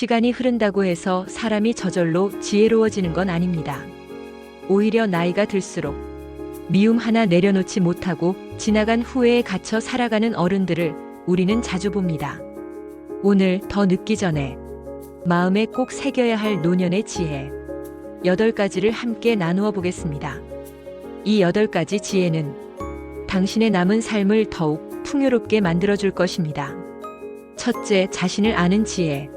시간이 흐른다고 해서 사람이 저절로 지혜로워지는 건 아닙니다. 오히려 나이가 들수록 미움 하나 내려놓지 못하고 지나간 후회에 갇혀 살아가는 어른들을 우리는 자주 봅니다. 오늘 더 늦기 전에 마음에 꼭 새겨야 할 노년의 지혜 8가지를 함께 나누어 보겠습니다. 이 8가지 지혜는 당신의 남은 삶을 더욱 풍요롭게 만들어줄 것입니다. 첫째, 자신을 아는 지혜.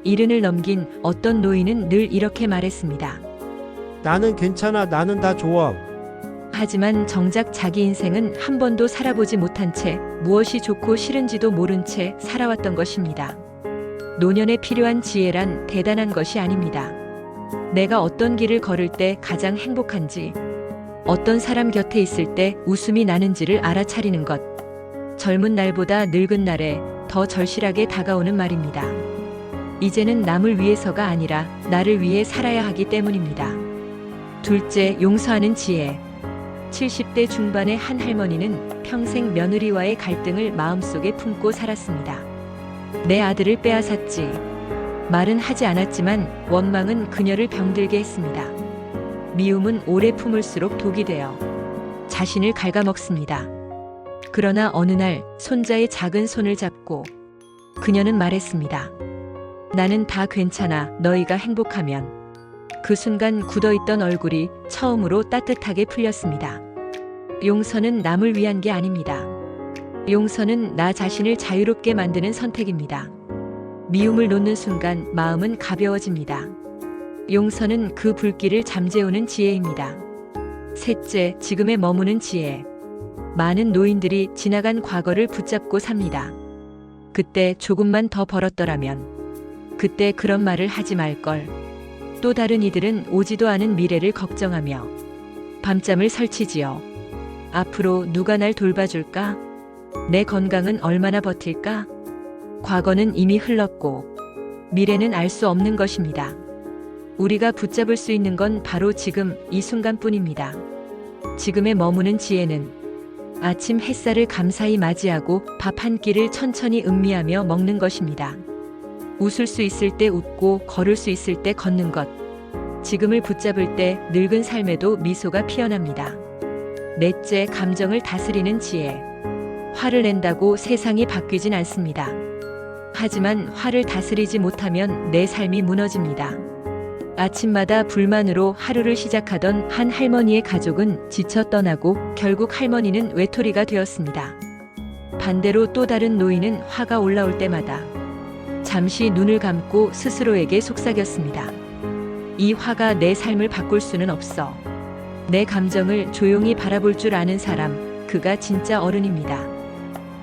70을 넘긴 어떤 노인은 늘 이렇게 말했습니다. 나는 괜찮아, 나는 다 좋아. 하지만 정작 자기 인생은 한 번도 살아보지 못한 채 무엇이 좋고 싫은지도 모른 채 살아왔던 것입니다. 노년에 필요한 지혜란 대단한 것이 아닙니다. 내가 어떤 길을 걸을 때 가장 행복한지, 어떤 사람 곁에 있을 때 웃음이 나는지를 알아차리는 것. 젊은 날보다 늙은 날에 더 절실하게 다가오는 말입니다. 이제는 남을 위해서가 아니라 나를 위해 살아야 하기 때문입니다. 둘째, 용서하는 지혜. 70대 중반의 한 할머니는 평생 며느리와의 갈등을 마음속에 품고 살았습니다. 내 아들을 빼앗았지. 말은 하지 않았지만 원망은 그녀를 병들게 했습니다. 미움은 오래 품을수록 독이 되어 자신을 갉아먹습니다. 그러나 어느 날 손자의 작은 손을 잡고 그녀는 말했습니다. 나는 다 괜찮아, 너희가 행복하면. 그 순간 굳어있던 얼굴이 처음으로 따뜻하게 풀렸습니다. 용서는 남을 위한 게 아닙니다. 용서는 나 자신을 자유롭게 만드는 선택입니다. 미움을 놓는 순간 마음은 가벼워집니다. 용서는 그 불길을 잠재우는 지혜입니다. 셋째, 지금에 머무는 지혜. 많은 노인들이 지나간 과거를 붙잡고 삽니다. 그때 조금만 더 벌었더라면, 그때 그런 말을 하지 말걸. 또 다른 이들은 오지도 않은 미래를 걱정하며 밤잠을 설치지요. 앞으로 누가 날 돌봐줄까? 내 건강은 얼마나 버틸까? 과거는 이미 흘렀고 미래는 알 수 없는 것입니다. 우리가 붙잡을 수 있는 건 바로 지금 이 순간뿐입니다. 지금에 머무는 지혜는 아침 햇살을 감사히 맞이하고 밥 한 끼를 천천히 음미하며 먹는 것입니다. 웃을 수 있을 때 웃고 걸을 수 있을 때 걷는 것. 지금을 붙잡을 때 늙은 삶에도 미소가 피어납니다. 넷째, 감정을 다스리는 지혜. 화를 낸다고 세상이 바뀌진 않습니다. 하지만 화를 다스리지 못하면 내 삶이 무너집니다. 아침마다 불만으로 하루를 시작하던 한 할머니의 가족은 지쳐 떠나고 결국 할머니는 외톨이가 되었습니다. 반대로 또 다른 노인은 화가 올라올 때마다 잠시 눈을 감고 스스로에게 속삭였습니다. 이 화가 내 삶을 바꿀 수는 없어. 내 감정을 조용히 바라볼 줄 아는 사람, 그가 진짜 어른입니다.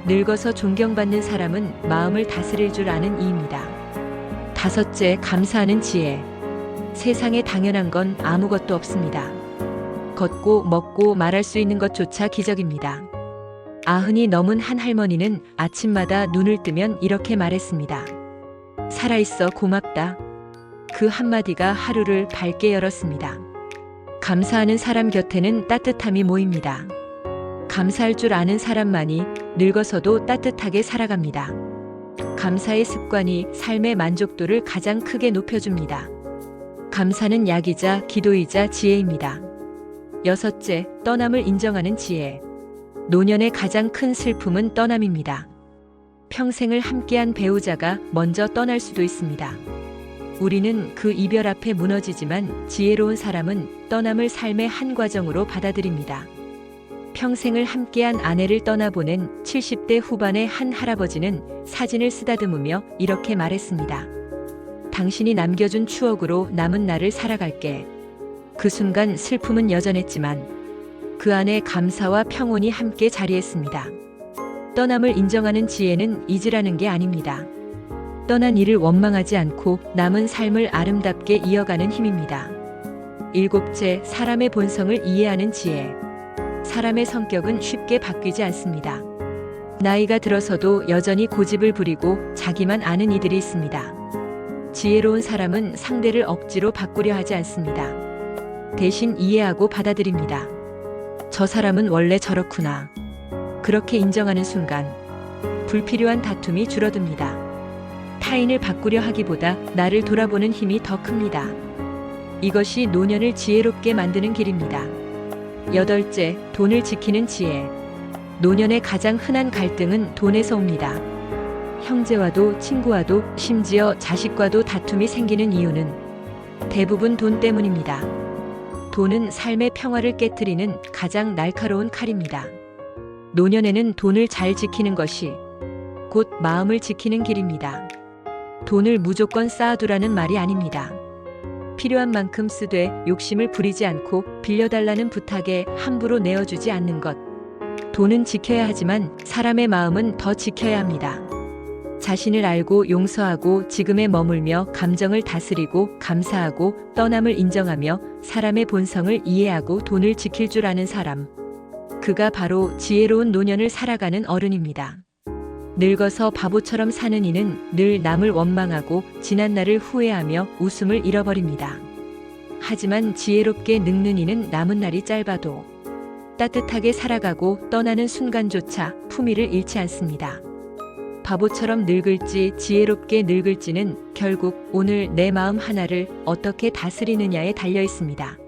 늙어서 존경받는 사람은 마음을 다스릴 줄 아는 이입니다. 다섯째, 감사하는 지혜. 세상에 당연한 건 아무것도 없습니다. 걷고 먹고 말할 수 있는 것조차 기적입니다. 90이 넘은 한 할머니는 아침마다 눈을 뜨면 이렇게 말했습니다. 살아있어 고맙다. 그 한마디가 하루를 밝게 열었습니다. 감사하는 사람 곁에는 따뜻함이 모입니다. 감사할 줄 아는 사람만이 늙어서도 따뜻하게 살아갑니다. 감사의 습관이 삶의 만족도를 가장 크게 높여줍니다. 감사는 약이자 기도이자 지혜입니다. 여섯째, 떠남을 인정하는 지혜. 노년의 가장 큰 슬픔은 떠남입니다. 평생을 함께한 배우자가 먼저 떠날 수도 있습니다. 우리는 그 이별 앞에 무너지지만 지혜로운 사람은 떠남을 삶의 한 과정으로 받아들입니다. 평생을 함께한 아내를 떠나보낸 70대 후반의 한 할아버지는 사진을 쓰다듬으며 이렇게 말했습니다. 당신이 남겨준 추억으로 남은 날을 살아갈게. 그 순간 슬픔은 여전했지만 그 안에 감사와 평온이 함께 자리했습니다. 떠남을 인정하는 지혜는 잊으라는 게 아닙니다. 떠난 이를 원망하지 않고 남은 삶을 아름답게 이어가는 힘입니다. 일곱째, 사람의 본성을 이해하는 지혜. 사람의 성격은 쉽게 바뀌지 않습니다. 나이가 들어서도 여전히 고집을 부리고 자기만 아는 이들이 있습니다. 지혜로운 사람은 상대를 억지로 바꾸려 하지 않습니다. 대신 이해하고 받아들입니다. 저 사람은 원래 저렇구나. 그렇게 인정하는 순간 불필요한 다툼이 줄어듭니다. 타인을 바꾸려 하기보다 나를 돌아보는 힘이 더 큽니다. 이것이 노년을 지혜롭게 만드는 길입니다. 여덟째, 돈을 지키는 지혜. 노년의 가장 흔한 갈등은 돈에서 옵니다. 형제와도 친구와도 심지어 자식과도 다툼이 생기는 이유는 대부분 돈 때문입니다. 돈은 삶의 평화를 깨트리는 가장 날카로운 칼입니다. 노년에는 돈을 잘 지키는 것이 곧 마음을 지키는 길입니다. 돈을 무조건 쌓아두라는 말이 아닙니다. 필요한 만큼 쓰되 욕심을 부리지 않고 빌려달라는 부탁에 함부로 내어주지 않는 것. 돈은 지켜야 하지만 사람의 마음은 더 지켜야 합니다. 자신을 알고 용서하고 지금에 머물며 감정을 다스리고 감사하고 떠남을 인정하며 사람의 본성을 이해하고 돈을 지킬 줄 아는 사람. 그가 바로 지혜로운 노년을 살아가는 어른입니다. 늙어서 바보처럼 사는 이는 늘 남을 원망하고 지난 날을 후회하며 웃음을 잃어버립니다. 하지만 지혜롭게 늙는 이는 남은 날이 짧아도 따뜻하게 살아가고 떠나는 순간조차 품위를 잃지 않습니다. 바보처럼 늙을지 지혜롭게 늙을지는 결국 오늘 내 마음 하나를 어떻게 다스리느냐에 달려 있습니다.